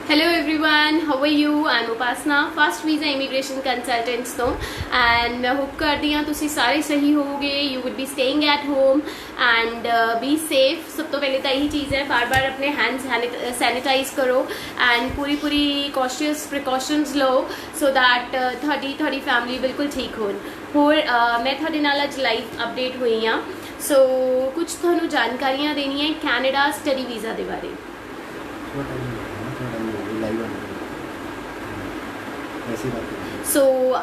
Hello everyone, how are you? I'm Upasna, Fast Visa Immigration Consultants ਤੋਂ and मैं hope करदी ਹਾਂ ਤੁਸੀਂ ਸਾਰੇ ਸਹੀ ਹੋਵੋਗੇ। You would be staying at home and be safe। ਸਭ ਤੋਂ ਪਹਿਲੇ ਤਾਂ ਇਹੀ ਚੀਜ਼ ਹੈ, ਬਾਰ-ਬਾਰ ਆਪਣੇ हैंड्स सैनिटाइज करो and पूरी cautious precautions ਲਓ so that ਤੁਹਾਡੀ फैमिली बिल्कुल ठीक होਣ। ਹੋਰ मैं ਤੁਹਾਡੇ ਨਾਲ ਅੱਜ ਲਾਈਵ ਅਪਡੇਟ ਹੋਈ ਹਾਂ। ਸੋ ਕੁਝ ਤੁਹਾਨੂੰ ਜਾਣਕਾਰੀਆਂ ਦੇਣੀਆਂ ਕੈਨੇਡਾ ਸਟੱਡੀ ਵੀਜ਼ਾ ਦੇ ਬਾਰੇ। सो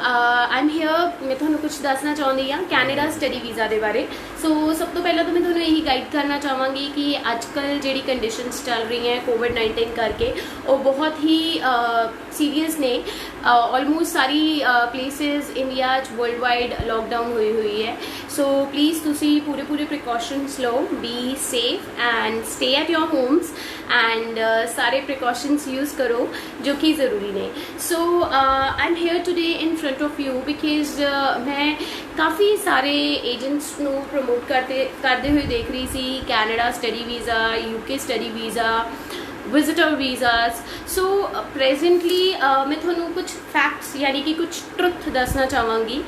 आई एम हेयर मैं ਤੁਹਾਨੂੰ ਕੁਝ ਦੱਸਣਾ ਚਾਹੁੰਦੀ ਹਾਂ ਕੈਨੇਡਾ ਸਟੱਡੀ ਵੀਜ਼ਾ ਦੇ ਬਾਰੇ। ਸੋ ਸਭ ਤੋਂ ਪਹਿਲਾਂ ਤਾਂ ਮੈਂ ਤੁਹਾਨੂੰ ਇਹੀ ਗਾਈਡ ਕਰਨਾ ਚਾਹਾਂਗੀ ਕਿ ਅੱਜ ਕੱਲ੍ਹ ਜਿਹੜੀ ਕੰਡੀਸ਼ਨਸ ਚੱਲ ਰਹੀਆਂ ਕੋਵਿਡ-19 ਕਰਕੇ ਉਹ ਬਹੁਤ ਹੀ ਸੀਰੀਅਸ ਨੇ। ਆਲਮੋਸਟ ਸਾਰੀ ਪਲੇਸਿਸ ਇੰਡੀਆ 'ਚ ਵਰਲਡ ਵਾਈਡ ਲੋਕਡਾਊਨ ਹੋਈ ਹੈ। ਸੋ ਪਲੀਜ਼ ਤੁਸੀਂ ਪੂਰੇ ਪ੍ਰੀਕਾਸ਼ਨਸ ਲਓ, be safe and stay at your homes and ਸਾਰੇ ਪ੍ਰੀਕਾਸ਼ਨਸ ਯੂਜ਼ ਕਰੋ ਜੋ ਕਿ ਜ਼ਰੂਰੀ ਨੇ। So I am here today in front of you because मैं काफ़ी सारे एजेंट्स ਨੂੰ प्रमोट करते हुए देख रही सी Canada study visa, UK study visa, visitor visas. So presently मैं ਤੁਹਾਨੂੰ कुछ फैक्ट्स यानी कि कुछ ट्रुथ दसना चाहांगी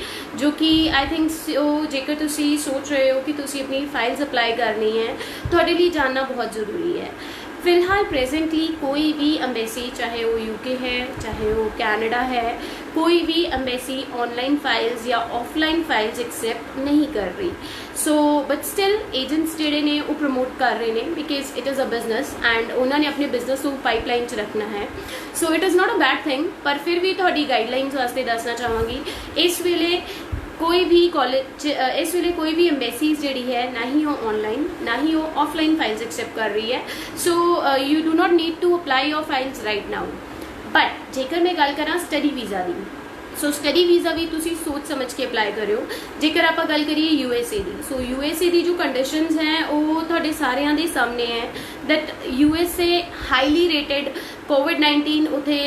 जो कि आई थिंक सो जेकर तुसी सोच रहे हो कि तुसी अपनी फाइल्स अप्लाई करनी है ਤੁਹਾਡੇ ਲਈ जानना बहुत ज़रूरी है। फिलहाल प्रेजेंटली कोई भी एम्बेसी, चाहे वो यूके है चाहे वो कैनेडा है, कोई भी एम्बेसी ऑनलाइन फाइल्स या ऑफलाइन फाइल्स एक्सेप्ट नहीं कर रही। सो बट स्टिल एजेंट्स जोड़े ने वो प्रमोट कर रहे हैं because it is a business and उन्होंने अपने बिजनेस को पाइपलाइन च रखना है। So it is not a bad thing, पर फिर भी थोड़ी गाइडलाइंस वास्ते दसना चाहांगी इस वेले कोई भी कॉलेज इस वे कोई भी एम्बेसीज जी है ना ही वो ऑनलाइन ना ही वो ऑफलाइन फाइल्स एक्सेप्ट कर रही है। So you do not need to apply your files right now. But जेकर मैं गल करा स्टडी वीज़ा की, सो स्टडी वीज़ा भी तुसी सोच समझ के अप्लाई करो। जेकर आप गल करिए यूएसए की, सो यूएसए की जो कंडीशनस हैं वो थोड़े सारिਆਂ ਦੇ सामने है दैट यूएसए हाईली रेटेड कोविड-19 उत्थे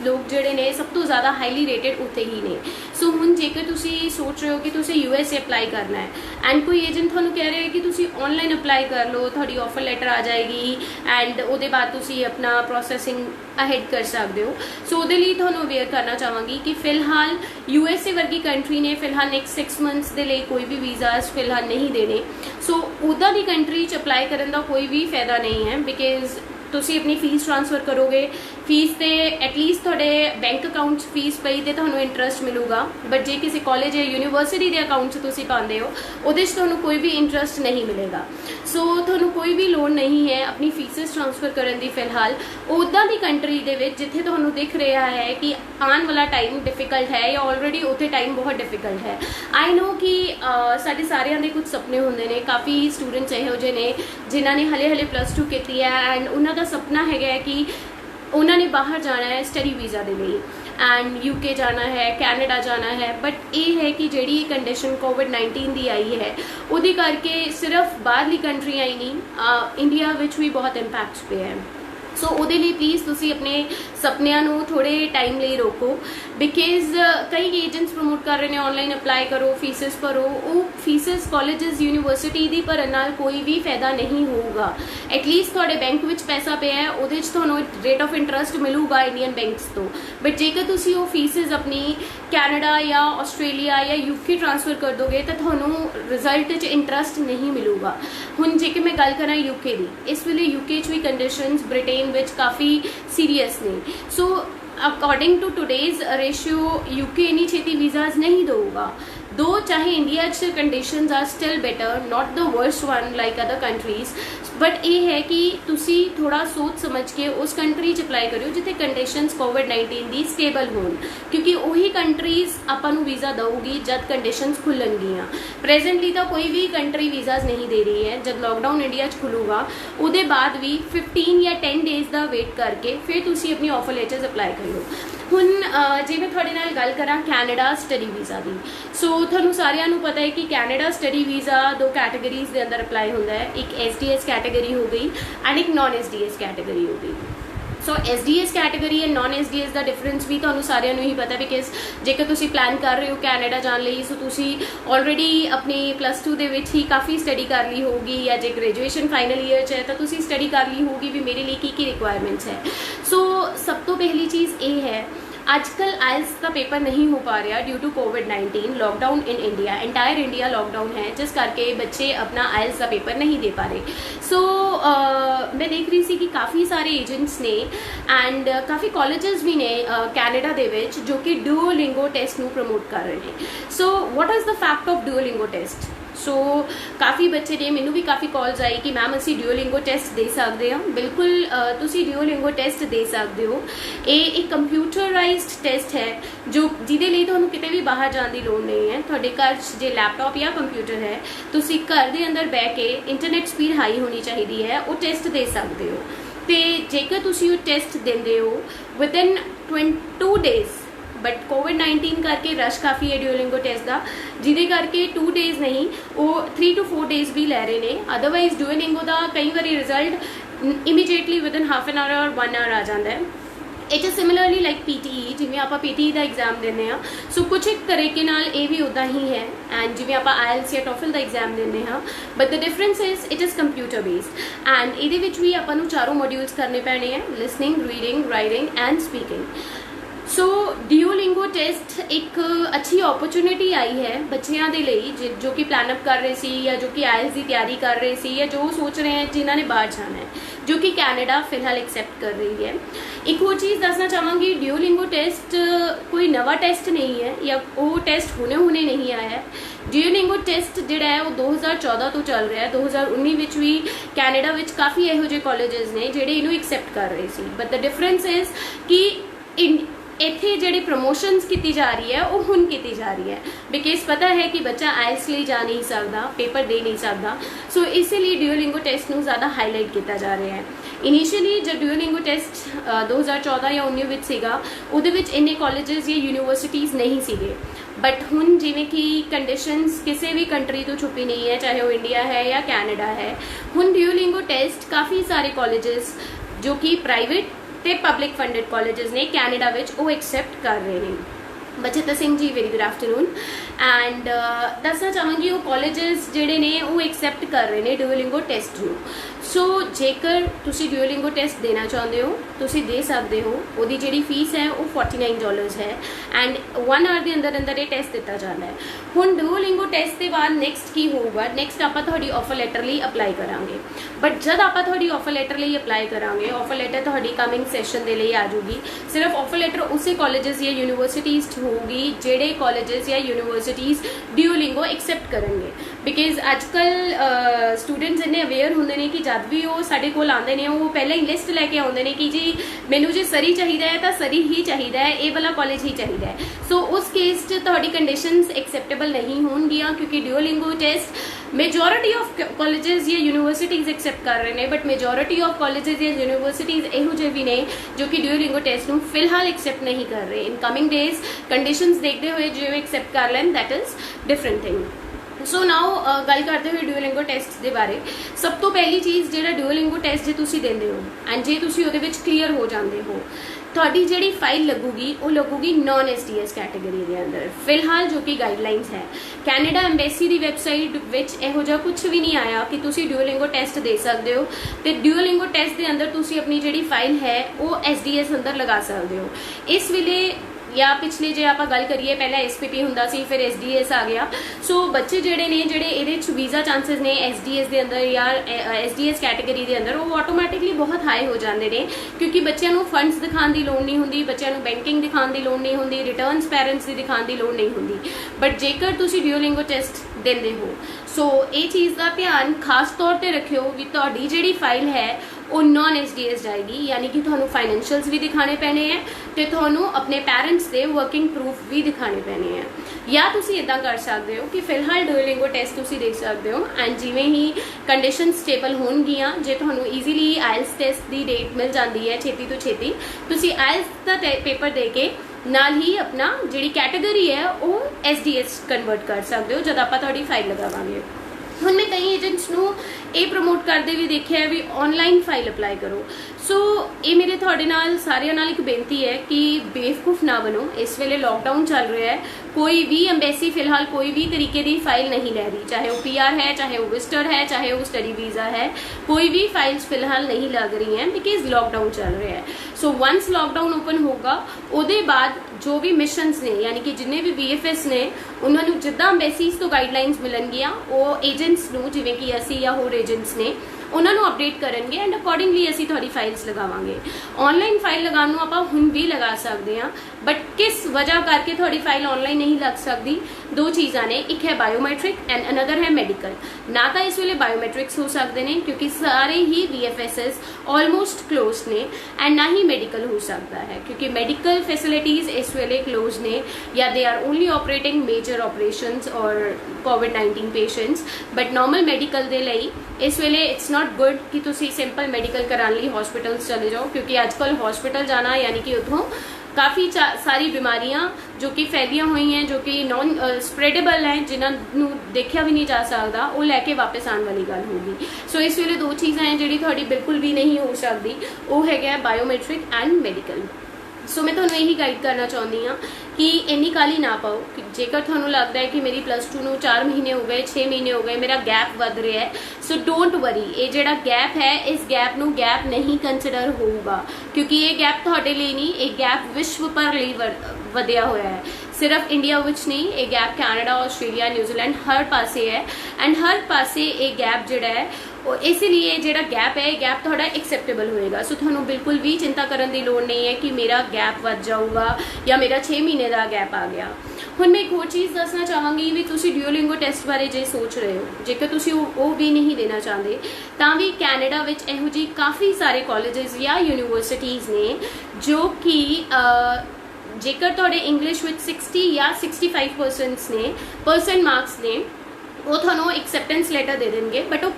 लोग जोड़े ने सब तो ज़्यादा हाईली रेटेड उत्थे ही ने। सो हुण जेकर तुसी सोच रहे हो कि तुसी यूएसए अप्लाई करना है एंड कोई एजेंट तुहानू कह रहे हैं कि तुसी ऑनलाइन अप्लाई कर लो, थोड़ी ऑफर लैटर आ जाएगी एंड उहदे बाद तुसी अपना प्रोसैसिंग अहेड कर सकते हो। सो उहदे लई तुहानू अवेयर करना चाहांगी कि फिलहाल यूएसए वर्गी कंट्री ने फिलहाल नेक्स्ट 6 मंथ्स के लिए कोई भी वीज़ाज फिलहाल नहीं देने। सो उदा दी कंट्री च अप्लाई करने का कोई भी फायदा नहीं है बिकॉज तुसी अपनी फीस ट्रांसफर करोगे, फीस ते एटलीस्ट थोड़े बैंक अकाउंट फीस पई ते तुहानू इंटरस्ट मिलूगा। बट जे किसी कॉलेज या यूनिवर्सिटी के अकाउंट तुसी पाते हो उहदे च तुहानू कोई भी इंटरस्ट नहीं मिलेगा। सो तुहानू कोई भी लोन नहीं है अपनी फीसिस ट्रांसफर करने की फिलहाल उदा दी कंट्री दे विच जिथे तुहानू दिख रहा है कि आने वाला टाइम डिफिकल्ट है या ऑलरेडी उत्थे टाइम बहुत डिफिकल्ट है। आई नो कि साडे सारिਆਂ ਦੇ कुछ सपने होंदे ने, काफ़ी स्टूडेंट्स ਇਹੋ ਜਿਹੇ ने जिन्हों ने हले +2 की है एंड उन्हों का सपना है कि उन्होंने बाहर जाना है स्टडी वीज़ा के लिए एंड यूके जाना है, कैनेडा जाना है। बट ये है कि जी कंडीशन कोविड-19 की आई है उहदे करके सिर्फ बाहरली कंट्रियां ही नहीं इंडिया विच भी बहुत इंपैक्ट पे है। सो उहदे लिए प्लीज़ तुसी अपने सपनिਆਂ ਨੂੰ थोड़े टाइम लिए रोको बिकॉज कई एजेंट्स प्रमोट कर रहे हैं ऑनलाइन अप्लाई करो, फीसिस भरो। वो फीसिस कॉलेजेस यूनिवर्सिटी की भरन नाल कोई भी फायदा नहीं होगा। एटलीस्ट थोड़े बैंक विच पैसा पिया है उहदे च तुहानू रेट ऑफ इंटरस्ट मिलूगा इंडियन बैंक्स तो। बट जेकर तुसी वो फीसिस अपनी कैनेडा या आस्ट्रेलिया या यूके ट्रांसफर कर दोगे तो तुहानू रिजल्ट च इंटरस्ट नहीं मिलूगा। हुण जेकर मैं गल करा यूके की, इस वेले यूके च भी कंडीशनस ब्रिटेन विच काफ़ी सीरीयस ने। So according to today's ratio UK इन्नी छेती वीज़ाज नहीं दूगा दो, चाहे इंडिया च conditions are still better, not the worst one like other countries. But ये है कि तुसी थोड़ा सोच समझ के उस कंट्री च अप्लाई करो जिथे कंडीशंस कोविड-19 की स्टेबल होन, क्योंकि वही कंट्रीज आपां नू वीज़ा दूगी जब कंडीशंस खुलणगियां। प्रेजेंटली तो कोई भी कंट्री वीज़ाज नहीं दे रही है। जब लॉकडाउन इंडिया च खुलूगा उहदे बाद भी 15 या 10 डेज़ का वेट करके फिर तुसी अपनी ऑफर लेटर्स अप्लाई करो। हुण जे मैं तुहाडे नाल गल करां कैनेडा स्टडी वीज़ा की, सो तुहानू सारिਆਂ ਨੂੰ पता है कि कैनेडा स्टडी वीज़ा 2 कैटेगरीज के अंदर अप्लाई होता है। एक SDS कैटेगरी हो गई एंड एक नॉन SDS कैटेगरी हो गई। सो SDS category and non SDS का डिफरेंस भी तुहानू सारिਆਂ ਨੂੰ ही पता बिकॉज जेकर तुसी प्लान कर रहे हो कैनेडा जाने ਲਈ सो तुसी ऑलरेडी अपनी +2 ਦੇ ਵਿੱਚ ही काफ़ी स्टडी कर ली होगी या जे ग्रेजुएशन फाइनल ईयर 'ਚ है तो तुसी स्टडी कर ली होगी भी मेरे लिए की रिक्वायरमेंट्स है। सो सब तो पहली चीज़ ये है आजकल IELTS का पेपर नहीं हो पा रहा ड्यू टू कोविड-19 lockdown in India, entire India lockdown है जिस करके बच्चे अपना IELTS का पेपर नहीं दे पा रहे। सो मैं देख रही थी कि काफ़ी सारे एजेंट्स ने एंड काफ़ी कॉलेजेस भी ने कैनेडा दे विच जो कि डुओलिंगो टेस्ट नू प्रमोट कर रहे हैं। So what is the fact of Duolingo test? So काफ़ी बच्चे ने मैनू भी काफ़ी कॉल्स आई कि मैम असी डुओलिंगो टेस्ट दे सकते हैं। बिल्कुल तुसी डुओलिंगो टेस्ट दे सकते हो। ये एक कंप्यूटराइज्ड टेस्ट है जो जिहदे लई तुहानू किते भी बाहर जाने की लोड़ नहीं है। तुहाडे घर जे लैपटॉप या कंप्यूटर है तुसी घर दे अंदर बह के इंटरनेट स्पीड हाई होनी चाहिए है वो टेस्ट दे सकते हो। तो जेकर तुसी वो टेस्ट देंदे हो विदिन 2 डेज़ बट कोविड-19 करके रश काफ़ी है डुओलिंगो टेस्ट का जिदे करके 2 डेज़ नहीं वो 3 to 4 डेज़ भी लै रहे हैं। अदरवाइज डुओलिंगो का कई बार result immediately within half an hour और 1 आवर आ जाता है। It is similarly like PTE जिमें आप PTE का एग्जाम देने हाँ सो कुछ एक तरीके नाल ये भी उदा ही है एंड जिमें आप IELTS या TOEFL का एग्जाम देने हाँ but the difference it is computer based and ये भी आपको चारों मॉड्यूल्स करने पैने हैं listening, reading, writing and speaking. So Duolingo test एक अच्छी अपॉर्चुनिटी आई है बच्चों के लिए जो कि प्लानअप कर रहे सी या जो कि IELTS की तैयारी कर रहे सी या जो सोच रहे हैं जिन्होंने बाहर जाना है जो कि कैनेडा फिलहाल एक्सेप्ट कर रही है। एक और चीज़ दसना चाहूँगी डुओलिंगो टेस्ट कोई नवा टेस्ट नहीं है या वो टेस्ट हुने नहीं आया है। डुओलिंगो टेस्ट जिहड़ा है वो 2014 तो चल रहा है। 2019 विच भी कैनेडा विच काफ़ी इहो जिहे कॉलेजेस ने जिहड़े इनू एक्सेप्ट कर रहे सी बट द डिफरेंस इज़ कि इत्थे जिहड़ी प्रमोशनस की जा रही है वो हुण की जा रही है बिकॉज पता है कि बच्चा IELTS लिए जा नहीं सकता, पेपर दे नहीं सकता। सो इसलिए डुओलिंगो टेस्ट नू ज़्यादा हाईलाइट किया जा रहा है। इनिशियली जो डुओलिंगो टेस्ट 2014 या 19 विच सीगा उहदे विच इन्ने कॉलेजेस या यूनीवर्सिटीज़ नहीं सीगे बट हुण जिवें कि कंडीशनस किसी भी कंट्री तो छुपी नहीं है चाहे वो इंडिया है या कैनेडा है। हुण डुओलिंगो टेस्ट काफ़ी सारे कॉलेजेस जो कि प्राइवेट ते पब्लिक फंडिड कॉलेजेस ने कैनेडा विच वो एक्सेप्ट कर रहे हैं। बचेता Singh ji very good afternoon and दसना चाहूँगी वो कॉलेजेस जिहड़े ने वो एक्सेप्ट कर रहे हैं डुओलिंगो टेस्ट नू। सो जेकर तुसी डुओलिंगो टेस्ट देना चाहते हो तुसी दे सकते हो। उहदी जिहड़ी फीस है वो $49 है एंड 1 आवर के अंदर अंदर ये टेस्ट दिता जाता है। हुण डुओलिंगो टेस्ट के बाद नैक्सट की होगा नैक्सट आप तुहाडी ऑफर लैटर लिए अप्लाई करांगे बट जब आप तुहाडी ऑफर लैटर लिए अप्लाई करांगे ऑफर लैटर तुहाडी कमिंग सैशन के लिए आ जाऊगी। सिर्फ ऑफर लैटर उसे कॉलेजेस या यूनीवर्सिटीज़ होगी जिहड़े कॉलेजेस या यूनीवर्सिटीज़ डुओलिंगो एक्सेप्ट करेंगे बिकॉज अजकल स्टूडेंट्स इन्ने अवेयर होंगे ने कि जब भी वो साडे कोल आंदे ने वो पहले ही लिस्ट लैके आउंदे ने कि जी मैनू जे सरी चाहिए है तो सरी ही चाहिए है ये वाला कॉलेज ही चाहिए है। सो उस केस तुहाडी कंडीशंस एक्सेप्टेबल नहीं होंगियां क्योंकि Duolingo test majority of colleges या यूनीवर्सिटीज़ एक्सेप्ट कर रहे हैं बट मेजोरिटी ऑफ कॉलेजेस या यूनीवर्सिटीज़ इहो जे भी ने जो कि डुओलिंगो टेस्ट नू फिलहाल एक्सेप्ट नहीं कर रहे। इन कमिंग डेज कंडीशंस देखते हुए जो एक्सेप्ट कर लैन that is different thing. So now गल करते हुए डुओलिंगो टेस्ट के बारे सब तो पहली चीज़ जो डुओलिंगो टेस्ट जो तुसी देंदे हो एंड जे तुसी उहदे विच क्लीयर हो जाते हो तुहाडी जिहड़ी फाइल लगूगी वो लगूगी नॉन SDS कैटेगरी के अंदर फिलहाल जो कि गाइडलाइंस है। कैनेडा एम्बेसी की वैबसाइट विच इहो जिहा कुछ भी नहीं आया कि तुसी डुओलिंगो टेस्ट दे सकते हो तो डुओलिंगो टेस्ट के अंदर तुसी अपनी जिहड़ी फाइल है वो SDS अंदर लगा सकते हो। इस वेले या पिछले जे आप गल करिए पहले SPP हुंदा सी फिर SDS आ गया। सो बच्चे जिहड़े ने जिहड़े इहदे च वीज़ा चांसेस ने SDS के अंदर या SDS कैटेगरी के अंदर वो ऑटोमैटिकली बहुत हाई हो जाते हैं क्योंकि बच्चों को फंड्स दिखाने की लोड़ नहीं होंदी, बच्चों को बैंकिंग दिखाने की लोड़ नहीं होंदी, रिटर्नस पेरेंट्स की दिखाने की लोड़ नहीं होंदी। बट जेकर तुसी डुओलिंगो टेस्ट देंदे हो सो ये चीज़ का ध्यान खास तौर पर रखियो भी तुहाडी जिहड़ी फाइल है वो नॉन SDS जाएगी यानी कि तुहानू फाइनैंशियल्स भी दिखाने पैने हैं तो तुहानू अपने पेरेंट्स के वर्किंग प्रूफ भी दिखाने पैने हैं। या तुसी इदां कर सकते हो कि फिलहाल डुओलिंगो टेस्ट तुसी दे सकते हो एंड जिवें ही कंडीशन स्टेबल होणगियां जे तुहानू ईजीली IELTS टेस्ट की डेट मिल जाती है छेती तो छेती तुसी IELTS का पेपर दे के नाल ही अपना जिहड़ी कैटेगरी है वो SDS कन्वर्ट कर सकते हो जब आप तुहाडी फाइल लगावांगे। हुण मैं कई एजेंट्स नू ये प्रमोट करते भी देखिया है भी ऑनलाइन फाइल अप्लाई करो। सो ये मेरे थोड़े नाल सारियां नाल एक बेनती है कि बेवकूफ ना बनो। इस वेले लॉकडाउन चल रहा है, कोई भी एम्बेसी फिलहाल कोई भी तरीके की फाइल नहीं ले रही, चाहे वो PR है, चाहे वो विजिटर है, चाहे वो स्टडी वीज़ा है, कोई भी फाइल्स फिलहाल नहीं लग रही हैं बिकॉज लॉकडाउन चल रहा है। सो वंस लॉकडाउन ओपन होगा ਉਹਦੇ बाद जो भी मिशनस ने यानी कि जिन्ने भी BFS ने उन्होंने जिद्दां एम्बेसीज तो गाइडलाइंस मिलणगियां ਉਹ एजेंट्स ਨੂੰ ਜਿਵੇਂ ਕਿ ਅਸੀਂ ਜਾਂ ਹੋਰ ਏਜੰਟਸ ਨੇ ਉਹਨਾਂ ਨੂੰ ਅਪਡੇਟ ਕਰਨਗੇ ਐਂਡ ਅਕੋਰਡਿੰਗਲੀ ਅਸੀਂ ਤੁਹਾਡੀ ਫਾਈਲਸ ਲਗਾਵਾਂਗੇ। ਆਨਲਾਈਨ ਫਾਈਲ ਲਗਾਉਣ ਨੂੰ ਆਪਾਂ ਹੁਣ ਵੀ ਲਗਾ ਸਕਦੇ ਹਾਂ, ਬਟ ਕਿਸ ਵਜ੍ਹਾ ਕਰਕੇ ਤੁਹਾਡੀ ਫਾਈਲ ਆਨਲਾਈਨ ਨਹੀਂ ਲੱਗ ਸਕਦੀ, ਦੋ ਚੀਜ਼ਾਂ ਨੇ, ਇੱਕ ਹੈ ਬਾਇਓਮੈਟ੍ਰਿਕ ਐਂਡ ਅਨਦਰ ਹੈ ਮੈਡੀਕਲ। ਨਾ ਤਾਂ ਇਸ ਵੇਲੇ ਬਾਇਓਮੈਟ੍ਰਿਕਸ ਹੋ ਸਕਦੇ ਨੇ ਕਿਉਂਕਿ ਸਾਰੇ ਹੀ BFSs ਆਲਮੋਸਟ ਕਲੋਜ਼ ਨੇ ਐਂਡ ਨਾ ਹੀ ਮੈਡੀਕਲ ਹੋ ਸਕਦਾ ਹੈ ਕਿਉਂਕਿ ਮੈਡੀਕਲ ਫੈਸਿਲਿਟੀਜ਼ ਇਸ ਵੇਲੇ ਕਲੋਜ਼ ਨੇ ਜਾਂ they are only operating major operations ਔਰ COVID-19 patients. But normal medical ਦੇ ਲਈ ਇਸ ਵੇਲੇ ਇਟਸ नॉट गुड कि तुसी सिंपल मेडिकल कराने लिए हॉस्पिटल्स चले जाओ क्योंकि आजकल हॉस्पिटल जाना यानी कि उतों काफ़ी सारी बीमारियां जो कि फैलिया हुई हैं, जो कि नॉन स्प्रेडेबल हैं, जिन्होंं देखा भी नहीं जा सकता, वो लैके वापस आने वाली गल होगी। सो इस वेले दो चीज़ां हैं जी थोड़ी बिल्कुल भी नहीं हो सकती, वो है बायोमैट्रिक एंड मैडिकल। सो मैं तुहानूं यही गाइड करना चाहती हाँ कि इन्नी काली ना पाओ। जेकर तुहानूं लगता है कि मेरी +2 नूं 4 महीने हो गए, 6 महीने हो गए, मेरा गैप वध रहा है, सो डोंट वरी। ये जिहड़ा गैप है इस गैप नूं गैप नहीं कंसिडर होगा क्योंकि ये गैप तुहाडे लिए नहीं, ये गैप विश्व भर ਲਈ ਵਧਿਆ ਹੋਇਆ है। सिर्फ इंडिया विच नहीं, ये गैप कैनेडा, आस्ट्रेलिया, न्यूजीलैंड हर पासे है एंड हर पासे ये गैप जिहड़ा है इसलिए जिहड़ा गैप है गैप थोड़ा एक्सेप्टेबल होएगा। सो तुहानूं बिल्कुल भी चिंता करने की लोड़ नहीं है कि मेरा गैप वध जाऊगा या मेरा 6 महीने का गैप आ गया। हुण मैं एक होर चीज़ दसना चाहांगी भी तुसीं ड्यूओलिंगो टेस्ट बारे जे सोच रहे हो, जेकर तुसीं वो भी नहीं देना चाहते तां भी कैनेडा विच इहो जी काफ़ी सारे कॉलेजेस या यूनीवर्सिटीज़ ने जो कि जेकर तुहाडे इंग्लिश विच 60 या 65% ने परसेंट मार्क्स ने वो थानों एक्सैप्टेंस लैटर दे देंगे, बट वो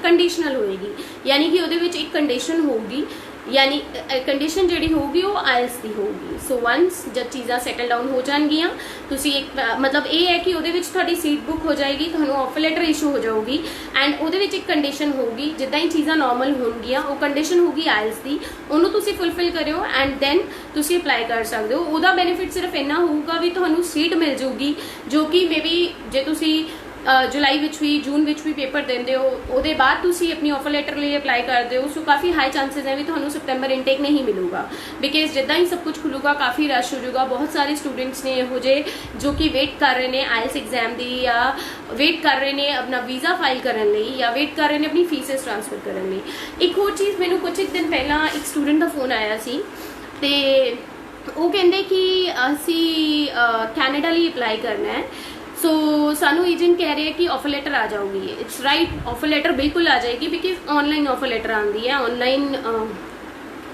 कंडीशनल होएगी यानी कि उहदे विच एक कंडीशन होगी, यानी कंडीशन जिहड़ी होगी वो IELTS की होगी। सो वंस जब चीज़ां सैटल डाउन हो जाएगियां तुसीं एक मतलब ये है कि उहदे विच तुहाडी सीट बुक हो जाएगी, तुहानूं ऑफर लैटर इशू हो जाऊगी एंड उहदे विच एक कंडीशन होगी जिद्दां ही चीज़ां नॉर्मल होणगियां वो कंडीशन होगी IELTS की, उहनूं तुसीं फुलफिल करियो एंड दैन तुसीं अप्लाई कर सकते हो। उहदा बेनीफिट सिर्फ इन्ना होगा भी तुहानूं सीट मिल जाऊगी जो कि मे बी जे तुसीं जुलाई विच भी जून विच भी पेपर देंदे हो उहदे बाद तुसी अपनी ऑफर लैटर लिए अप्लाई करते हो, सो काफ़ी हाई चांसेस है भी तुहानूं सितंबर इनटेक नहीं मिलूगा बिकॉज जिद्दां ही सब कुछ खुलूगा काफ़ी रश हो जाएगा। बहुत सारे स्टूडेंट्स ने इहो जे जो कि वेट कर रहे हैं IELTS एग्जाम की या वेट कर रहे हैं अपना वीज़ा फाइल करने लई या वेट कर रहे हैं अपनी फीसिस ट्रांसफर करने लई। एक होर चीज़ मैनूं कुछ एक दिन पहला एक स्टूडेंट का फोन आया सी ते वो कहंदे कि असी कैनेडा लिए अप्लाई करना है। सो सानू एजेंट कह रहे हैं कि ऑफर लेटर आ जाऊगी। इट्स राइट, ऑफर लेटर बिल्कुल आ जाएगी बिकॉज ऑनलाइन ऑफर लेटर आती है। ऑनलाइन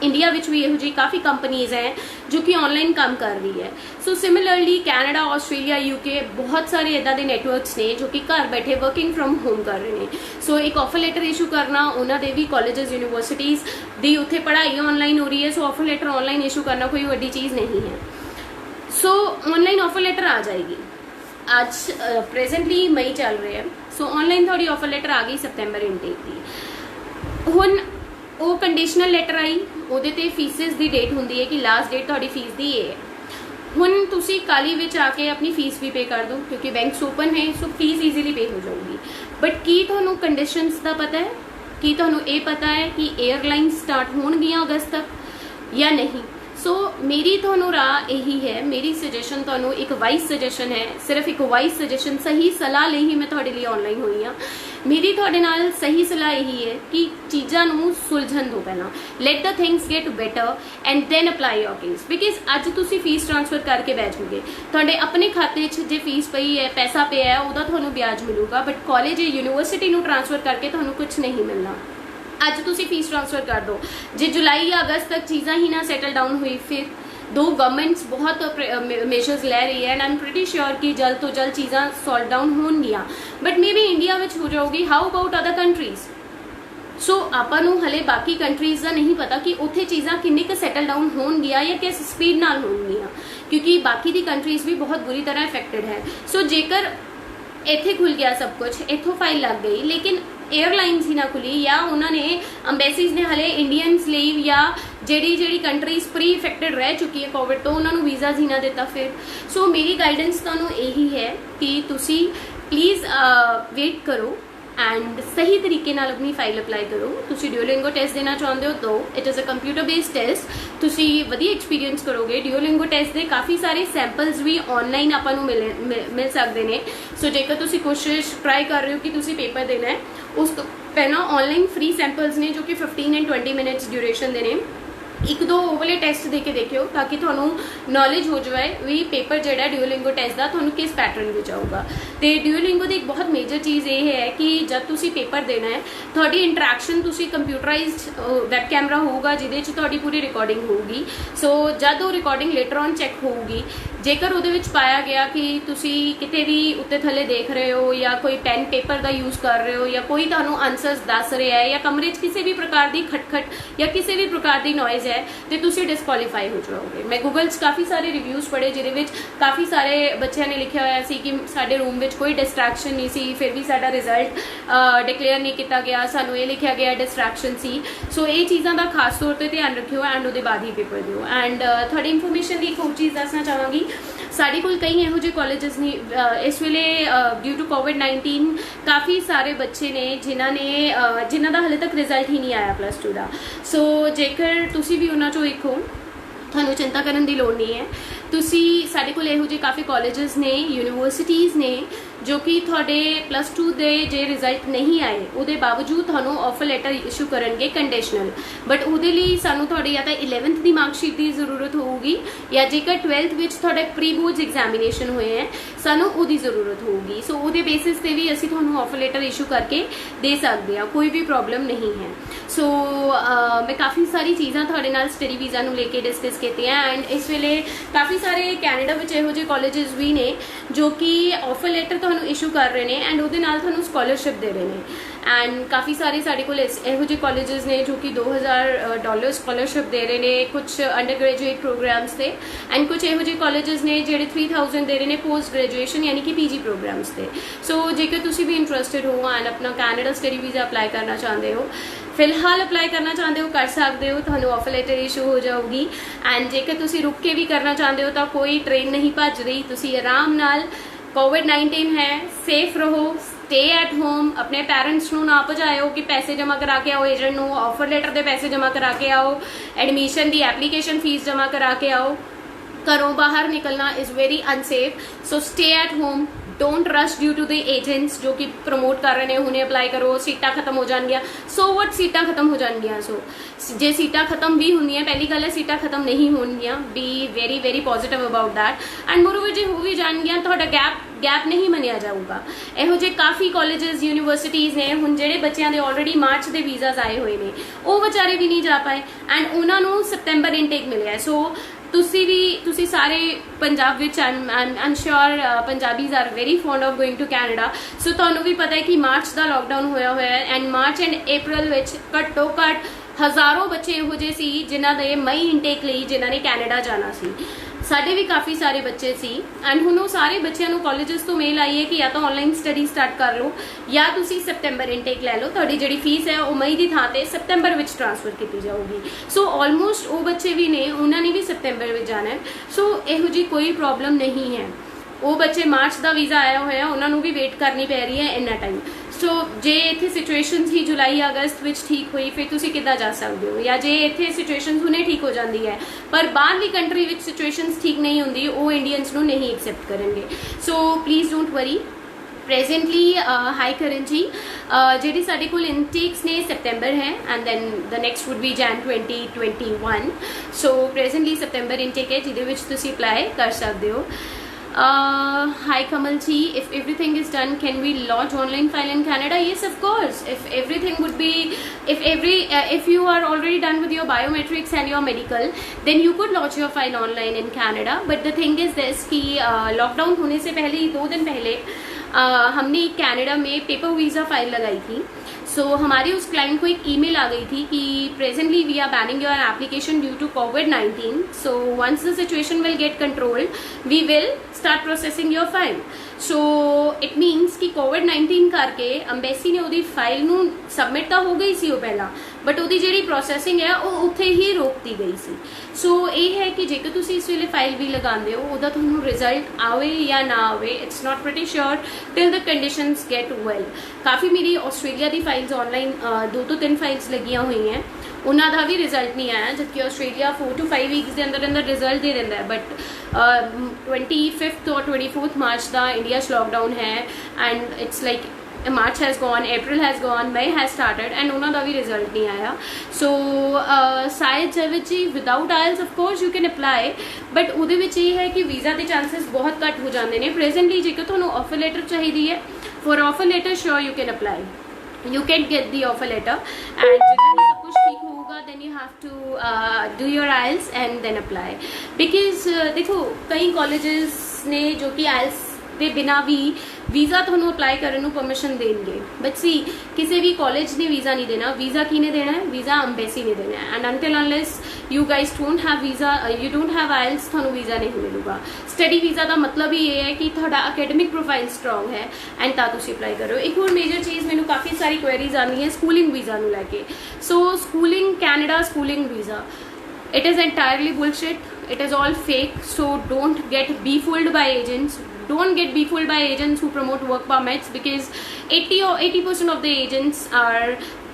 इंडिया विच भी इहो जी काफ़ी कंपनीज हैं जो कि ऑनलाइन काम कर रही है। So similarly Canada, Australia, UK बहुत सारे इदा के नैटवर्क्स ने जो कि घर बैठे वर्किंग फ्रॉम होम कर रहे हैं। सो एक ऑफर लेटर इशू करना उन्होंने भी कॉलेजेस यूनीवर्सिटीज़ की उत्थे पढ़ाई ऑनलाइन हो रही है, so offer letter online issue करना कोई वड्डी चीज़ नहीं है। सो ऑनलाइन ऑफर लेटर आ जाएगी। आज प्रेजेंटली मई चल रहे हैं, सो ऑनलाइन थोड़ी ऑफर लेटर आ गई सितंबर इनटेक की। हुण वो कंडीशनल लैटर आई ਉਹਦੇ ਤੇ फीसिस की डेट होंगी है कि लास्ट डेट थोड़ी फीस की ये है। हुण तुसी काली विच आके अपनी फीस भी पे कर दो क्योंकि बैंक्स ओपन है, सो फीस ईजीली पे हो जाऊगी। बट की तुहानूं कंडीशनस का पता है, कि तुहानूं ये पता है कि एयरलाइन स्टार्ट होणगियां अगस्त तक या नहीं। सो मेरी तुहानूं राह यही है, मेरी सजेशन तुहानूं एक वाइस सजेशन है, सिर्फ एक वाइस सजेशन सही सलाह ਲਈ ही मैं तुहाडे लिए ऑनलाइन हुई हाँ। मेरी तुहाडे नाल सही सलाह यही है कि चीज़ां नूं सुलझण दो पहला, let the things get better and then apply your case. Because अज तुसीं फीस ट्रांसफर करके बैठ जाओगे, तुहाडे अपने खाते च जे फीस पई है, पैसा पिया है, उहदा तुहानूं ब्याज मिलूगा, बट कॉलेज यूनीवर्सिटी नूं ट्रांसफर करके तुहानूं कुछ नहीं मिलना। अज तुसीं फीस ट्रांसफर कर दो, जे जुलाई या अगस्त तक चीज़ां ही ना सैटल डाउन हुई, फिर दो गवर्नमेंट्स बहुत मेजर्स ले रही है and I am pretty sure कि जल्द तो जल्द चीज़ां सॉल्व डाउन होणगियां, बट मे बी इंडिया विच हो जाऊगी। How about other countries? So आपां नूं हले बाकी कंट्रीज़ का नहीं पता कि उत्थे चीज़ां किन्नी क सैटल डाउन होणगियां या किस स्पीड नाल होणगियां, क्योंकि बाकी दी कंट्रीज़ भी बहुत बुरी तरह इफेक्टेड है। सो जेकर इत्थे खुल गया सब कुछ, इत्थों फाइल लग गई, लेकिन एयरलाइनस ही ना खुली या उन्होंने अंबैसीज ने हले इंडियंस ਲਈ या ਜਿਹੜੀ ਕੰਟਰੀਜ਼ ਪ੍ਰੀ ਇਫੈਕਟਡ ਰਹਿ ਚੁੱਕੀ ਹੈ ਕੋਵਿਡ ਤੋਂ ਉਹਨਾਂ ਨੂੰ ਵੀਜ਼ਾਸ ਹੀ ਨਾ ਦਿੱਤਾ ਫਿਰ। ਸੋ ਮੇਰੀ ਗਾਈਡੈਂਸ ਤੁਹਾਨੂੰ ਇਹੀ ਹੈ ਕਿ ਤੁਸੀਂ ਪਲੀਜ਼ ਵੇਟ ਕਰੋ एंड सही तरीके नाल अपनी फाइल अप्लाई करो। तुसी ड्यूओलिंगो टेस्ट देना चाहते हो तो it is a computer based test, तुसी वधिया एक्सपीरियंस करोगे। ड्यूओलिंगो टेस्ट के काफ़ी सारे सैंपल्स भी ऑनलाइन आपां नूं मिल सकते हैं। सो जेकर तुसी कोशिश ट्राई कर रहे हो कि तुसी पेपर देना है, उस तो पहला ऑनलाइन फ्री सैंपल्स ने जो कि 15 एंड 20 मिनट्स ड्यूरेशन के ने, एक दो वो वाले टेस्ट दे के देखियो ताकि थानू नॉलेज हो जाए भी पेपर जोड़ा ड्यूओलिंगो टेस्ट का थानू किस पैटर्न में आऊगा। तो ड्यूओलिंगो की एक बहुत मेजर चीज़ ये है कि जब तुसी पेपर देना है थोड़ी इंटरैक्शन तुसी कंप्यूटराइज्ड वैब कैमरा होगा जिहदे च तुहाडी पूरी रिकॉर्डिंग होगी। सो जब वो रिकॉर्डिंग लेटर ऑन चैक होगी, जेकर उहदे विच पाया गया कि तुसी किते भी उत्ते थले देख रहे हो या कोई पेन पेपर का यूज़ कर रहे हो या कोई तुहानू आंसर्स दस रहा है या कमरे च किसी भी प्रकार की खटखट या किसी भी प्रकार की नॉइज़ है तो तुसी डिसक्वालीफाई हो जाओगे। मैं गूगल काफ़ी सारे रिव्यूज़ पढ़े जिहदे विच काफ़ी सारे बच्चों ने लिखा होया सी कि साडे रूम में कोई डिस्ट्रैक्शन नहीं सी, फिर भी साडा रिजल्ट डिक्लेयर नहीं किया गया, सानू ये लिखा गया डिस्ट्रैक्शन सी। सो ये चीज़ों का खास तौर पर ध्यान रखियो एंड उसके बाद ही पेपर दिओ। एंड थोड़ी इन्फॉर्मेशन की एक होर चीज़ दसना चाहांगी, साढ़े कोल कई इहो जे कॉलेजेस ने इस वेले ड्यू टू कोविड-19 काफ़ी सारे बच्चे ने जिन्हां दा हले तक रिजल्ट ही नहीं आया +2 का। सो जेकर तुसी भी उन्हां चों एक हो, थानू चिंता करने की लोड़ नहीं है। तुसी साढ़े कोल इहो जे काफ़ी कॉलेजेस ने यूनिवर्सिटीज़ ने जो कि थोड़े +2 के जे रिजल्ट नहीं आए उसके बावजूद थानू ऑफर लैटर इशू करेंगे कंडीशनल, बट उहदे लई सानू थोड़ी या तो 11th की मार्कशीट की जरूरत होगी या जेकर 12th विच थोड़े प्री बोर्ड्स एग्जामिनेशन हुए हैं सानू उहदी जरूरत होगी। सो उहदे बेसिस पे भी असीं थानू ऑफर लैटर इशू करके दे सकते हैं, कोई भी प्रॉब्लम नहीं है। सो मैं काफ़ी सारी चीज़ां थोड़े नाल स्टडी वीज़ा नूं लेके डिस्कस कीती हैं एंड इस वेले काफ़ी सारे कैनेडा विच इहो जे कॉलेजेस भी ने जो कि ऑफर लैटर थानू इशू कर रहे हैं एंड उहदे नाल थानू स्कॉलरशिप दे रहे हैं। एंड काफ़ी सारे साढ़े कोल इहो जे कॉलेजेस ने जो कि $2000 स्कॉलरशिप दे रहे हैं कुछ अंडर ग्रेजुएट प्रोग्राम्स से, एंड कुछ इहो जे कॉलेजेस ने जिहड़े 3000 दे रहे हैं पोस्ट ग्रेजुएशन यानी कि PG प्रोग्राम्स से। सो जेकर तुसी भी इंटरस्टिड हो एंड अपना कैनेडा स्टडी वीज़ा अप्लाई करना चाहते हो, फिलहाल अप्लाई करना चाहते हो कर सकते हो, थानू ऑफर लैटर इशू हो जाऊगी। एंड जेकर तुसी रुक के भी करना चाहते हो तो कोई ट्रेन नहीं भज रही, तुसी आराम नाल कोविड-19 है सेफ रहो, स्टे एट होम, अपने पेरेंट्स नू ना भजाओ कि पैसे जमा करा के आओ, एजेंट नू ऑफर लैटर के पैसे जमा करा के आओ, एडमिशन की एप्लीकेशन फीस जमा करा के आओ। घरों बाहर निकलना is very unsafe, so stay at home, don't rush due to the agents जो कि प्रमोट कर रहे हैं हुणे अप्लाई करो, सीटां खत्म हो जाएंगियां। सो वट सीटां खत्म हो जाएंगियां, सो जे सीटां खत्म भी होंदियां, पहली गल है सीटां खत्म नहीं होंगियां, be very very positive about that. And moreover जे हो भी जाएंगियां तुहाडा गैप नहीं मनिया जाऊगा। इहो जे काफ़ी कॉलेजेस यूनिवर्सिटीज़ ने हुण जिहड़े बच्चों के ऑलरेडी मार्च के वीज़ाज आए हुए हैं वो बेचारे भी नहीं जा पाए एंड उन्होंने सितंबर इनटेक मिले। सो तुसी सारे पंजाब विच I am sure Punjabis are very fond of going to Canada. So तुहानू भी पता है कि मार्च का लॉकडाउन होया है एंड मार्च एंड अप्रैल विच घट्टो घट्ट हज़ारों बच्चे इहो जे सी जिन्हां दे मई इनटेक लई जिन्हां ने कैनेडा जाना सी। साढ़े भी काफ़ी सारे बच्चे सी एंड हुण सारे बच्चों को कॉलेजेस तो मेल आई है कि या तो ऑनलाइन स्टडी स्टार्ट कर लो या तुसी सितंबर इनटेक लै लो, तुहाडी जिहड़ी फीस है वो मई की थां ते सितंबर विच ट्रांसफर की जाऊगी। सो ऑलमोस्ट वो बच्चे भी ने उन्होंने भी सितंबर में जाना है। सो इहो जी कोई प्रॉब्लम नहीं है। वो बच्चे मार्च का वीज़ा आया हुआ उन्होंने भी वेट करनी पै रही है इन्ना टाइम। सो जे इत्थे सिचुएशन ही जुलाई अगस्त विच ठीक हुई फिर तुसी किद्दां जा सकते हो, या जे इत्थे सिचुएशन हुणे ठीक हो जाती है पर बाहरली कंट्री विच सिचुएशन ठीक नहीं होंदी वो इंडियंस नूं नहीं एक्सेप्ट करेंगे। So please don't worry. Presently हाई करण जी जी साढ़े कोल इनटेक्स ने सितंबर है and then the next would be Jan 2021। So presently सितंबर इनटेक है जिहदे विच तुसी अप्लाई कर सकते हो। Hi Kamal ji, if everything is done, can we lodge online file in Canada? Yes, of course. If everything would be, if you are already done with your biometrics and your medical, then you could lodge your file online in Canada. But the thing is this कि lockdown होने से पहले 2 दिन पहले हमने Canada में paper visa file लगाई थी। सो हमारे उस क्लाइंट को एक ईमेल आ गई थी कि presently we are banning your application due to कोविड-19, so once the situation will get control we will start processing your file. So it means कि कोविड-19 करके अंबेसी ने ਉਹਦੀ फाइल ਨੂੰ सबमिट ਤਾਂ ਹੋ गई सी ਉਹ ਪਹਿਲਾਂ, बट ਉਹਦੀ ਜਿਹੜੀ ਪ੍ਰੋਸੈਸਿੰਗ ਹੈ ਉਹ ਉੱਥੇ ਹੀ ਰੋਕਤੀ ਗਈ ਸੀ। ਸੋ ਇਹ ਹੈ ਕਿ ਜੇਕਰ ਤੁਸੀਂ ਇਸ ਵੇਲੇ ਫਾਈਲ ਵੀ ਲਗਾਉਂਦੇ ਹੋ ਉਹਦਾ ਤੁਹਾਨੂੰ ਰਿਜ਼ਲਟ ਆਵੇ ਜਾਂ ਨਾ ਆਵੇ, it's not pretty sure till the conditions get well. ਕਾਫੀ ਮੇਰੀ ਆਸਟ੍ਰੇਲੀਆ ਦੀ ਫਾਈਲਸ ਆਨਲਾਈਨ 2 ਤੋਂ 3 ਫਾਈਲਸ ਲੱਗੀਆਂ ਹੋਈਆਂ, ਉਹਨਾਂ ਦਾ ਵੀ ਰਿਜ਼ਲਟ ਨਹੀਂ ਆਇਆ, ਜਦਕਿ ਆਸਟ੍ਰੇਲੀਆ 4 to 5 ਵੀਕਸ ਦੇ ਅੰਦਰ ਅੰਦਰ ਰਿਜ਼ਲਟ ਦੇ ਦਿੰਦਾ ਹੈ। But 25th or 24th March the India 'ਚ ਲੋਕਡਾਊਨ ਹੈ and it's like March has gone, April has gone, May has started and ਉਹਨਾਂ ਦਾ ਵੀ ਰਿਜ਼ਲਟ ਨਹੀਂ ਆਇਆ। ਸੋ ਸਾਇਦ ਜੈਵਿਤ ਜੀ without IELTS of course you can apply, but ਉਹਦੇ ਵਿੱਚ ਇਹ ਹੈ ਕਿ ਵੀਜ਼ਾ ਦੇ ਚਾਂਸਸ ਬਹੁਤ ਘੱਟ ਹੋ ਜਾਂਦੇ ਨੇ। ਪ੍ਰੈਜ਼ੈਂਟਲੀ ਜੇਕਰ ਤੁਹਾਨੂੰ ਆਫਰ ਲੈਟਰ ਚਾਹੀਦੀ ਹੈ, for offer letter sure you can apply, you can get the offer letter and जितना सब कुछ ठीक होगा then you have to do your IELTS and then apply, because देखो कई colleges ने जो कि IELTS ਦੇ ਬਿਨਾ ਵੀ ਵੀਜ਼ਾ ਤੁਹਾਨੂੰ ਅਪਲਾਈ ਕਰਨ ਨੂੰ ਪਰਮਿਸ਼ਨ ਦੇਣਗੇ, ਬਟ ਸੀ ਕਿਸੇ ਵੀ ਕਾਲਜ ਨੇ ਵੀਜ਼ਾ ਨਹੀਂ ਦੇਣਾ। ਵੀਜ਼ਾ ਕਿਹਨੇ ਦੇਣਾ ਹੈ? ਵੀਜ਼ਾ ਅੰਬੈਸੀ ਨੇ ਦੇਣਾ ਹੈ। And until unless you guys don't have visa, you don't have IELTS, ਤੁਹਾਨੂੰ ਵੀਜ਼ਾ ਨਹੀਂ ਮਿਲੂਗਾ। ਸਟੱਡੀ ਵੀਜ਼ਾ ਦਾ ਮਤਲਬ ਹੀ ਇਹ ਹੈ ਕਿ ਤੁਹਾਡਾ ਅਕੈਡਮਿਕ ਪ੍ਰੋਫਾਈਲ ਸਟਰੋਂਗ ਹੈ ਐਂਡ ਤਾਂ ਤੁਸੀਂ ਅਪਲਾਈ ਕਰੋ। ਇੱਕ ਹੋਰ ਮੇਜਰ ਚੀਜ਼, ਮੈਨੂੰ ਕਾਫੀ ਸਾਰੀ ਕੁਐਰੀਜ਼ ਆਉਂਦੀ ਹੈ ਸਕੂਲਿੰਗ ਵੀਜ਼ਾ ਨੂੰ ਲੈ ਕੇ। So schooling Canada schooling visa, it is entirely bullshit, it is all fake, so don't get befooled by agents, don't get befooled by agents who promote work permits, because 80% of the agents are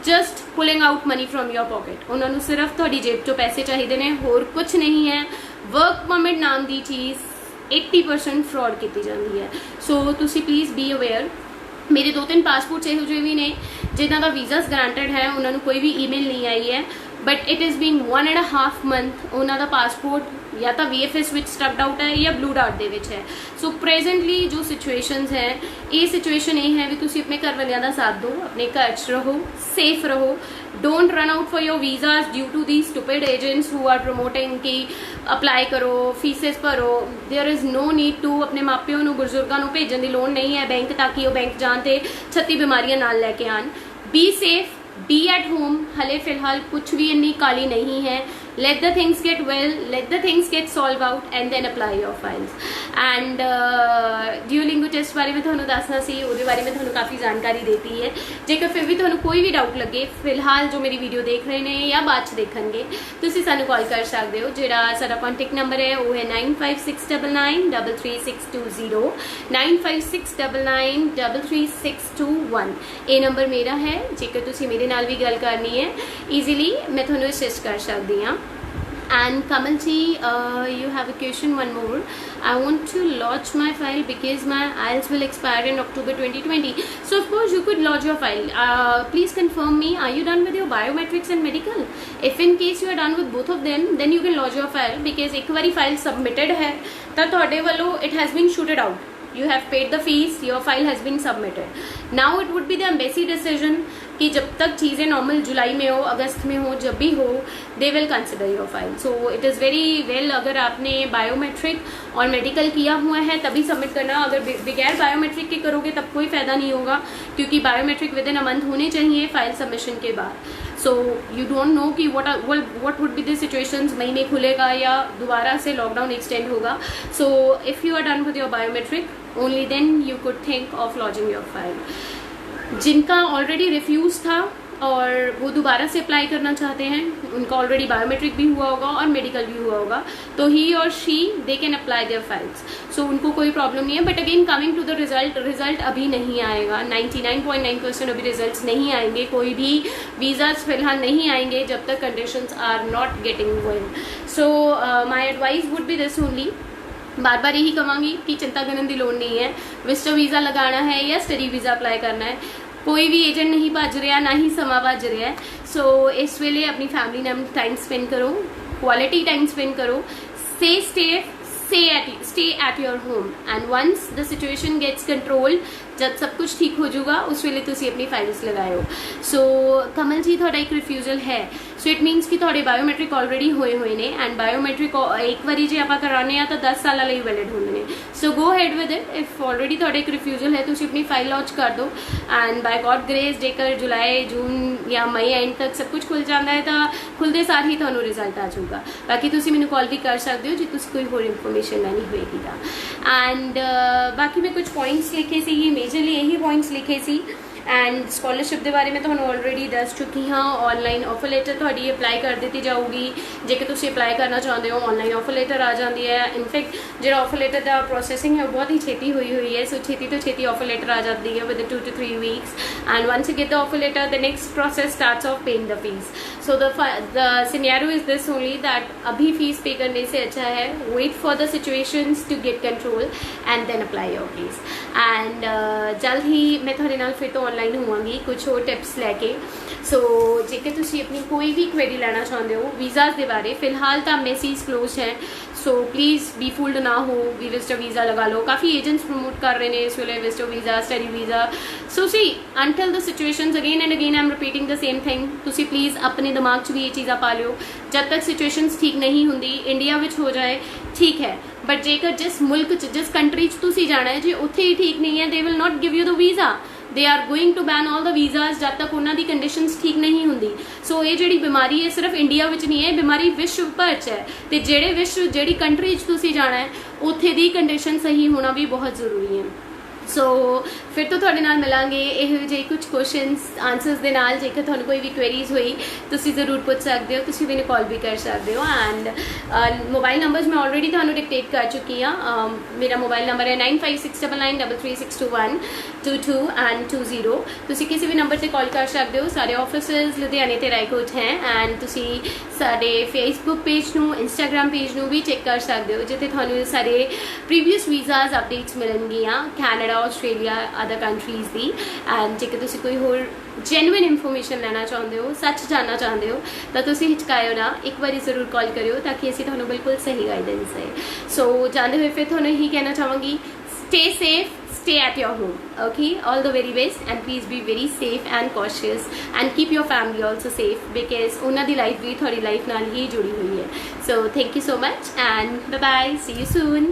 just pulling out money from your pocket। ਉਹਨਾਂ ਨੂੰ ਸਿਰਫ ਤੁਹਾਡੀ ਜੇਬ ਚੋਂ ਪੈਸੇ ਚਾਹੀਦੇ ਨੇ, ਹੋਰ ਕੁਝ ਨਹੀਂ ਹੈ। ਵਰਕ ਪਰਮਿਟ ਨਾਮ ਦੀ ਚੀਜ਼ 80% ਫਰਾਡ ਕੀਤੀ ਜਾਂਦੀ ਹੈ। ਸੋ ਤੁਸੀਂ ਪਲੀਜ਼ ਬੀ ਅਵੇਅਰ। ਮੇਰੇ 2-3 ਪਾਸਪੋਰਟਸ ਇਹੋ ਜਿਹੇ ਵੀ ਨੇ ਜਿਨ੍ਹਾਂ ਦਾ ਵੀਜ਼ਾਸ ਗਰਾਂਟਡ ਹੈ, ਉਹਨਾਂ ਨੂੰ ਕੋਈ ਵੀ ਈਮੇਲ ਨਹੀਂ ਆਈ ਹੈ, but it is being 1.5 month ਉਹਨਾਂ ਦਾ ਪਾਸਪੋਰਟ ਜਾਂ ਤਾਂ VFS ਵਿੱਚ ਸਟਕਡ ਆਊਟ ਹੈ ਜਾਂ ਬਲੂ ਡਾਰਟ ਦੇ ਵਿੱਚ ਹੈ। ਸੋ ਪ੍ਰੈਜ਼ੈਂਟਲੀ ਜੋ ਸਿਚੁਏਸ਼ਨਸ ਹੈ, ਇਹ ਸਿਚੁਏਸ਼ਨ ਇਹ ਹੈ ਵੀ ਤੁਸੀਂ ਆਪਣੇ ਘਰ ਵਾਲਿਆਂ ਦਾ ਸਾਥ ਦਿਓ, ਆਪਣੇ ਘਰ 'ਚ ਰਹੋ, ਸੇਫ ਰਹੋ। Don't run out for your visas due to the stupid agents who are promoting कि अप्लाई करो, फीसिस भरो। There is no need to अपने मापिओं नूं बुजुर्गों नूं भेजण दी लोड़ नहीं है बैंक, ताकि वो बैंक जाण ते 36 बीमारियां नाल लैके आन। Be safe, be at home. हले फिलहाल कुछ भी इन्नी काली नहीं है। let the things get well, let the things get solved out and then apply your files। and duolingo test बारे में ਤੁਹਾਨੂੰ ਦੱਸਣਾ ਸੀ, ਉਹਦੇ ਬਾਰੇ ਮੈਂ ਤੁਹਾਨੂੰ ਕਾਫੀ ਜਾਣਕਾਰੀ ਦੇਤੀ ਹੈ। ਜੇਕਰ ਫਿਰ ਵੀ ਤੁਹਾਨੂੰ ਕੋਈ ਵੀ ਡਾਊਟ ਲੱਗੇ, ਫਿਲਹਾਲ ਜੋ ਮੇਰੀ ਵੀਡੀਓ ਦੇਖ ਰਹੇ ਨੇ ਜਾਂ ਬਾਅਦ 'ਚ ਦੇਖਣਗੇ, ਤੁਸੀਂ ਸਾਨੂੰ ਕਾਲ ਕਰ ਸਕਦੇ ਹੋ। ਜਿਹੜਾ ਸਾਡਾ ਕੰਟੈਕਟ ਨੰਬਰ ਹੈ ਉਹ ਹੈ 9569933620, 9569933621। ਇਹ ਨੰਬਰ ਮੇਰਾ ਹੈ। ਜੇਕਰ ਤੁਸੀਂ ਮੇਰੇ ਨਾਲ ਵੀ ਗੱਲ ਕਰਨੀ ਹੈ ਈਜ਼ੀਲੀ, ਮੈਂ ਤੁਹਾਨੂੰ ਅਸਿਸਟ ਕਰ ਸਕਦੀ ਹਾਂ। And Kamal ji, you have a question, one more. I want to lodge my file because my IELTS will expire in October 2020. So of course you could lodge your file. Please confirm me, are you done with your biometrics and medical? If in case you are done with both of them, then you can lodge your file, because एक बारी file submitted है तो ਤੁਹਾਡੇ ਵੱਲੋਂ it has been shooted out. You have paid the fees, your file has been submitted. Now it would be the embassy decision कि जब तक चीज़ें नॉर्मल जुलाई में हो, अगस्त में हो, जब भी हो, they will consider your file. So it is very well, अगर आपने बायोमेट्रिक और मेडिकल किया हुआ है तभी सबमिट करना। अगर बगैर बायोमेट्रिक के करोगे तब कोई फ़ायदा नहीं होगा, क्योंकि biometric within a month होने चाहिए फाइल सबमिशन के बाद। सो यू डोंट नो कि what would be the situations, मई में खुलेगा या दोबारा से लॉकडाउन एक्सटेंड होगा। So if you are done with your biometric, only then you could think of lodging your file। जिनका ऑलरेडी रिफ्यूज़ था और वो दोबारा से अप्लाई करना चाहते हैं, उनका ऑलरेडी बायोमेट्रिक भी हुआ होगा और मेडिकल भी हुआ होगा, तो ही और she they can apply their files. So उनको कोई प्रॉब्लम नहीं है। But again coming to the result अभी नहीं आएगा। 99.9% अभी रिजल्ट्स नहीं आएंगे, कोई भी वीज़ाज फिलहाल नहीं आएंगे जब तक conditions are not getting well. So my advice would be this only, बार बार यही कहूँगी कि चिंता करने की लोड़ नहीं है। विजिटर वीज़ा लगाना है या स्टडी वीज़ा अप्लाई करना है, कोई भी एजेंट नहीं भज रहा, ना ही समा भज रहा है। सो इस वेले अपनी फैमिली नाल टाइम स्पेंड करो, क्वालिटी टाइम स्पेंड करो, stay at your home, and once the situation gets controlled जब सब कुछ ठीक हो जाऊगा उस वेले तुसी अपनी फाइल्स लगाओ। सो कमल जी थोड़ा एक रिफ्यूजल है, सो इट मीनस कि थोड़े बायोमैट्रिक ऑलरेडी होए हुए ने एंड बायोमैट्रिक एक बारी जे आप कराने आ तो 10 साल ਲਈ वैलिड होंगे ने। So go ahead with it. If already थोड़े एक रिफ्यूजल है तुसी अपनी फाइल लॉन्च कर दो एंड बाय गॉड ग्रेस जेकर जुलाई जून या मई एंड तक सब कुछ खुल जाता है तो खुलते सार ही थोड़ा रिजल्ट आ जाऊगा। बाकी तुसी मैनू कॉल भी कर सकते हो जो तुसी कोई होर इंफॉर्मेशन लैनी होएगी तो। एंड बाकी मैं कुछ पॉइंट्स लिखे सी, मेजरली यही पॉइंट्स लिखे सी एंड स्कॉलरशिप के बारे में तो ऑलरेडी दस चुकी हाँ। ऑनलाइन ऑफर लेटर थोड़ी अप्लाई कर दी जाऊगी, जेकर तुम अप्लाई करना चाहते हो ऑनलाइन ऑफर लेटर आ जाती है। इनफैक्ट जो ऑफर लेटर का प्रोसैसिंग है वो बहुत ही छेती हुई है, सो छेती तो छेती ऑफर लेटर आ जाती है with 2 to 3 weeks and once you get the offer letter the next process starts of paying the fees. So the scenario is this only that अभी फीस पे करने से अच्छा है wait for the situations to get control and then apply your fees. And जल्द ही मैं थोड़े नाल फिर तो ऑनलाइन होवांगी कुछ और टिप्स लैके। सो जेकर तुसी अपनी कोई भी क्वेरी लेना चाहते हो वीज़ाज के बारे, फिलहाल तो एम्बेसीज क्लोज है, सो प्लीज़ बी फूल्ड ना हो, वी विजिटर वीज़ा लगा लो। काफ़ी एजेंट्स प्रमोट कर रहे हैं इस way visitor visa, study visa. So see until the situations again and again I am repeating the same thing, तुसी प्लीज़ अपने दिमाग च भी ये चीज़ा पा लियो जब तक सिचुएशंस ठीक नहीं होंगी इंडिया में हो जाए ठीक है, बट जेकर जिस मुल्क जिस कंट्री तुसी जाना है जो उत्थे ही ठीक नहीं है they will not give you the visa, they are going to ban all the visas जब तक उन्होंने कंडीशंस ठीक नहीं होंगी। सो ये जी बीमारी है सिर्फ इंडिया में नहीं है, बीमारी विश्व भर च है, तो जेड़े विश्व जी कंट्री तुसी जाना है उत्थे दी कंडीशन सही होना भी बहुत जरूरी है। सो फिर तो थोड़े नाल मिलांगे यहो जे कुछ क्वेश्चनस आंसर्स दे नाल, जेकर तुहानू कोई भी क्वेरीज हुई तुसी जरूर पूछ सकते हो, तुसी मैंने कॉल भी कर सकते हो। एंड मोबाइल नंबर्स मैं ऑलरेडी तुहानू डिक्टेट कर चुकी हाँ। मेरा मोबाइल नंबर है 95699362 22 एंड 20। तुसी किसी भी नंबर से कॉल कर सकते हो। सारे ऑफिसेज लुधियाने ते रायकोट हैं एंड तुसी सारे फेसबुक पेज नू इंस्टाग्राम पेज नू भी चेक कर सकते हो जिथे तुहानू सारे प्रीवियस वीज़ाज अपडेट्स मिलणगियां कैनेडा ऑस्ट्रेलिया अदर कंट्रीज़ दी। एंड जेकर तुसी कोई होर जेन्युइन इंफॉर्मेशन लेना चाहते हो, सच जानना चाहते हो तो तुसी हिचकायो ना, एक बार जरूर कॉल करियो ताकि असीं तुहानू बिल्कुल सही गाइडेंस है। सो जाते हुए फिर तुहानू यही कहना चाहूँगी stay safe, stay at your home, okay? All the very best and please be very safe and cautious and keep your family also safe because उन्हां दी लाइफ भी थोड़ी लाइफ नाल ही जुड़ी हुई है। So thank you so much and bye bye, see you soon.